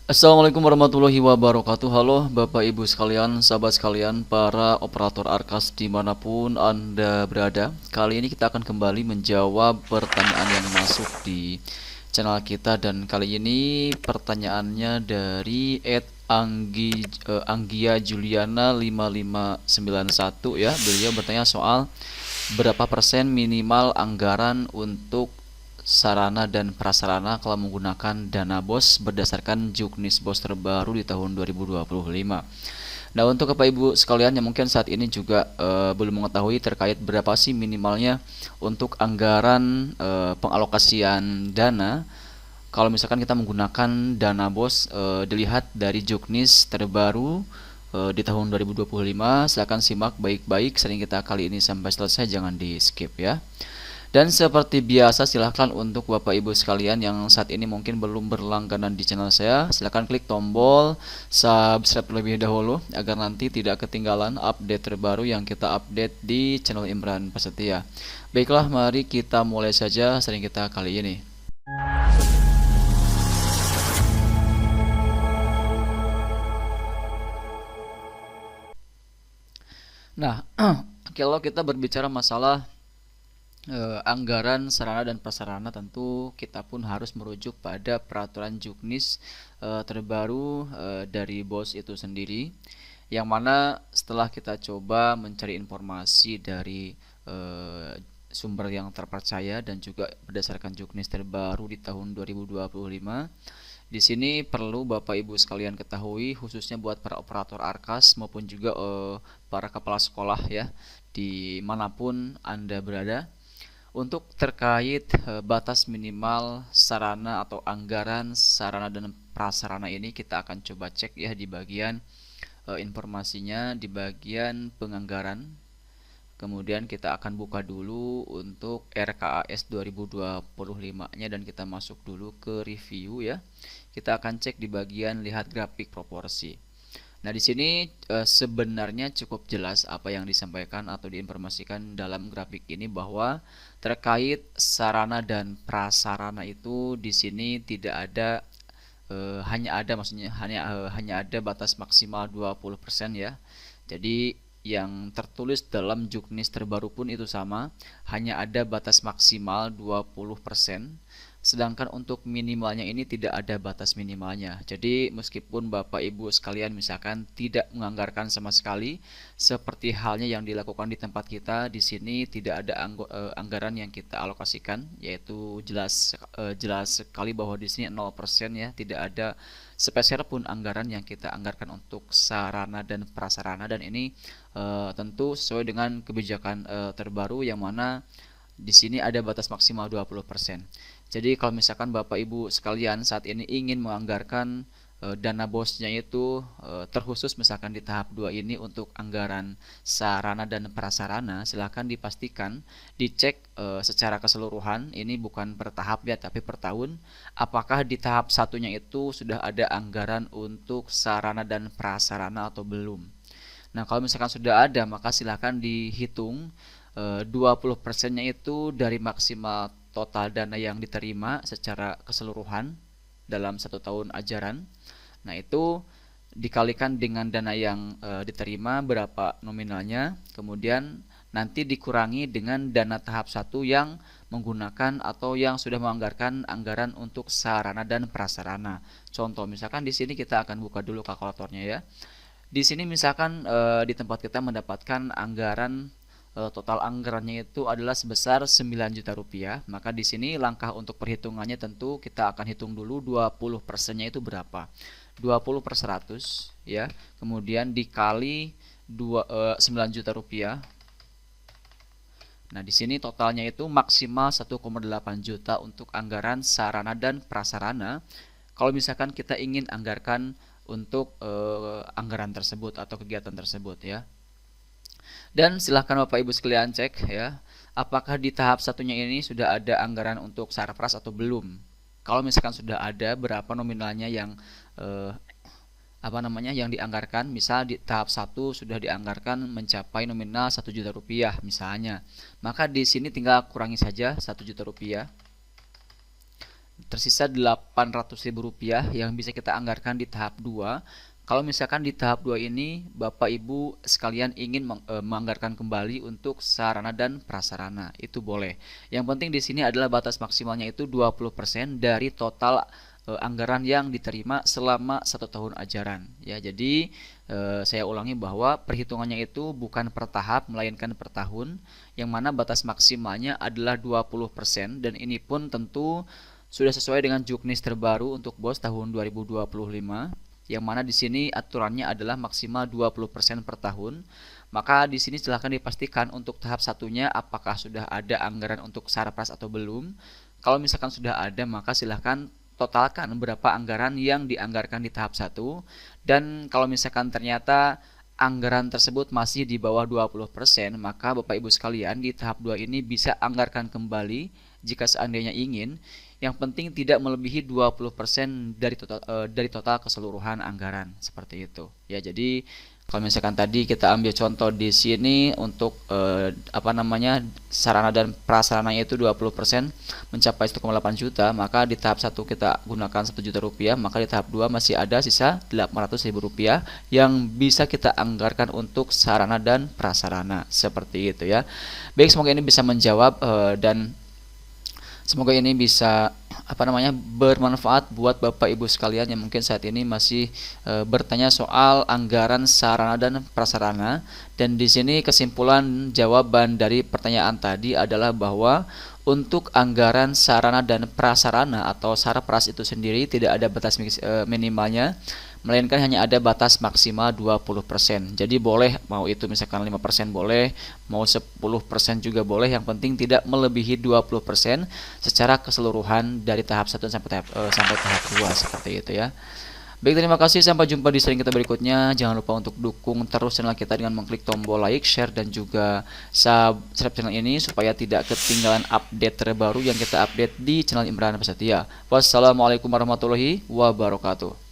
Assalamualaikum warahmatullahi wabarakatuh. Halo Bapak Ibu sekalian, sahabat sekalian, para operator Arkas dimanapun Anda berada. Kali ini kita akan kembali menjawab pertanyaan yang masuk di channel kita. Dan kali ini pertanyaannya dari Anggia Juliana 5591 ya. Beliau bertanya soal berapa persen minimal anggaran untuk sarana dan prasarana kalau menggunakan dana BOS berdasarkan juknis BOS terbaru di tahun 2025. Nah, untuk Bapak Ibu sekalian yang mungkin saat ini juga belum mengetahui terkait berapa sih minimalnya untuk anggaran pengalokasian dana kalau misalkan kita menggunakan dana BOS, dilihat dari juknis terbaru di tahun 2025. Silahkan simak baik-baik sering kita kali ini sampai selesai, jangan di skip ya. Dan seperti biasa, silahkan untuk Bapak Ibu sekalian yang saat ini mungkin belum berlangganan di channel saya, silahkan klik tombol subscribe terlebih dahulu agar nanti tidak ketinggalan update terbaru yang kita update di channel Imran Prasetya. Baiklah, mari kita mulai saja sering kita kali ini. Nah, kalau kita berbicara masalah anggaran sarana dan prasarana, tentu kita pun harus merujuk pada peraturan juknis terbaru dari BOS itu sendiri, yang mana setelah kita coba mencari informasi dari sumber yang terpercaya dan juga berdasarkan juknis terbaru di tahun 2025. Di sini perlu Bapak Ibu sekalian ketahui, khususnya buat para operator Arkas maupun juga para kepala sekolah ya, dimanapun Anda berada, untuk terkait batas minimal sarana atau anggaran sarana dan prasarana ini kita akan coba cek ya di bagian informasinya, di bagian penganggaran. Kemudian kita akan buka dulu untuk RKAS 2025-nya dan kita masuk dulu ke review ya. Kita akan cek di bagian lihat grafik proporsi. Nah, di sini sebenarnya cukup jelas apa yang disampaikan atau diinformasikan dalam grafik ini, bahwa terkait sarana dan prasarana itu di sini tidak ada hanya ada batas maksimal 20% ya. Jadi yang tertulis dalam juknis terbaru pun itu sama, hanya ada batas maksimal 20%. Sedangkan untuk minimalnya ini tidak ada batas minimalnya. Jadi meskipun Bapak Ibu sekalian misalkan tidak menganggarkan sama sekali, seperti halnya yang dilakukan di tempat kita, di sini tidak ada anggaran yang kita alokasikan, yaitu jelas sekali bahwa di sini 0% ya, tidak ada sepeser pun anggaran yang kita anggarkan untuk sarana dan prasarana. Dan ini tentu sesuai dengan kebijakan terbaru, yang mana di sini ada batas maksimal 20%. Jadi kalau misalkan Bapak Ibu sekalian saat ini ingin menganggarkan dana BOS-nya itu terkhusus misalkan di tahap 2 ini untuk anggaran sarana dan prasarana, silahkan dipastikan dicek secara keseluruhan, ini bukan per tahap ya, tapi per tahun, apakah di tahap satunya itu sudah ada anggaran untuk sarana dan prasarana atau belum. Nah, kalau misalkan sudah ada, maka silahkan dihitung 20%-nya itu dari maksimal total dana yang diterima secara keseluruhan dalam 1 tahun ajaran. Nah, itu dikalikan dengan dana yang diterima berapa nominalnya, kemudian nanti dikurangi dengan dana tahap 1 yang menggunakan atau yang sudah menganggarkan anggaran untuk sarana dan prasarana. Contoh misalkan di sini kita akan buka dulu kalkulatornya ya. Di sini misalkan di tempat kita mendapatkan anggaran total anggarannya itu adalah sebesar 9 juta rupiah. Maka di sini langkah untuk perhitungannya tentu kita akan hitung dulu 20%-nya itu berapa. 20 per 100 ya. Kemudian dikali 9 juta rupiah. Nah, di sini totalnya itu maksimal 1,8 juta untuk anggaran sarana dan prasarana. Kalau misalkan kita ingin anggarkan untuk anggaran tersebut atau kegiatan tersebut ya. Dan silahkan Bapak Ibu sekalian cek ya, apakah di tahap satunya ini sudah ada anggaran untuk sarpras atau belum. Kalau misalkan sudah ada, berapa nominalnya yang yang dianggarkan. Misal di tahap 1 sudah dianggarkan mencapai nominal 1 juta rupiah misalnya, maka di sini tinggal kurangi saja 1 juta rupiah tersisa Rp800.000 yang bisa kita anggarkan di tahap 2. Kalau misalkan di tahap 2 ini Bapak Ibu sekalian ingin menganggarkan kembali untuk sarana dan prasarana, itu boleh. Yang penting di sini adalah batas maksimalnya itu 20% dari total anggaran yang diterima selama 1 tahun ajaran ya. Jadi saya ulangi bahwa perhitungannya itu bukan per tahap melainkan per tahun, yang mana batas maksimalnya adalah 20%, dan ini pun tentu sudah sesuai dengan juknis terbaru untuk BOS tahun 2025, yang mana di sini aturannya adalah maksimal 20% per tahun. Maka di sini silahkan dipastikan untuk tahap satunya apakah sudah ada anggaran untuk sarpras atau belum. Kalau misalkan sudah ada, maka silahkan totalkan berapa anggaran yang dianggarkan di tahap 1, dan kalau misalkan ternyata anggaran tersebut masih di bawah 20%, maka Bapak Ibu sekalian di tahap 2 ini bisa anggarkan kembali jika seandainya ingin. Yang penting tidak melebihi 20% dari total keseluruhan anggaran, seperti itu. Ya, jadi kalau misalkan tadi kita ambil contoh di sini untuk sarana dan prasarananya itu 20% mencapai 1,8 juta, maka di tahap 1 kita gunakan 1 juta rupiah, maka di tahap 2 masih ada sisa Rp800.000 yang bisa kita anggarkan untuk sarana dan prasarana, seperti itu ya. Baik, semoga ini bisa menjawab dan semoga ini bisa bermanfaat buat Bapak Ibu sekalian yang mungkin saat ini masih bertanya soal anggaran sarana dan prasarana. Dan di sini kesimpulan jawaban dari pertanyaan tadi adalah bahwa untuk anggaran sarana dan prasarana atau sarpras itu sendiri tidak ada batas minimalnya, melainkan hanya ada batas maksimal 20%. Jadi boleh, mau itu misalkan 5% boleh, mau 10% juga boleh, yang penting tidak melebihi 20% secara keseluruhan dari tahap 1 sampai tahap 2, seperti itu ya. Baik, terima kasih, sampai jumpa di sharing kita berikutnya. Jangan lupa untuk dukung terus channel kita dengan mengklik tombol like, share, dan juga subscribe channel ini supaya tidak ketinggalan update terbaru yang kita update di channel Imran Prasetya. Wassalamualaikum warahmatullahi wabarakatuh.